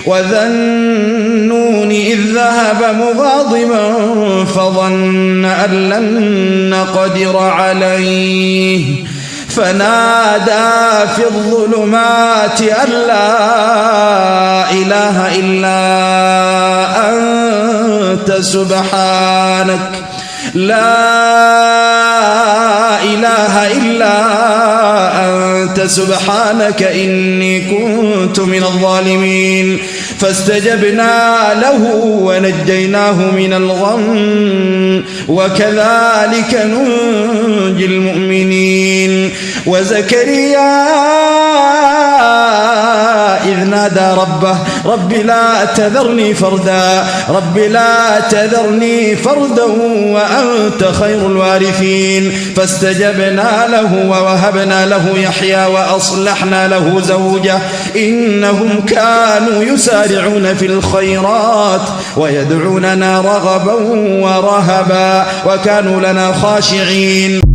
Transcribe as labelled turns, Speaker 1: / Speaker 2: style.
Speaker 1: وذا النون إذ ذهب مغاضبا فظن أن لن نقدر عليه فنادى في الظلمات أن لا إله إلا أنت سبحانك لا إله إلا أنت سبحانك إني كنت من الظالمين فاستجبنا له ونجيناه من الغم وكذلك ننجي المؤمنين وزكريا إذ نادى ربه رب لا تذرني فردا رب لا تذرني فردا وأنت خير الوارثين فاستجبنا له ووهبنا له يحيى وأصلحنا له زوجه إنهم كانوا يسارعون في الخيرات ويدعوننا رغبا ورهبا وكانوا لنا خاشعين.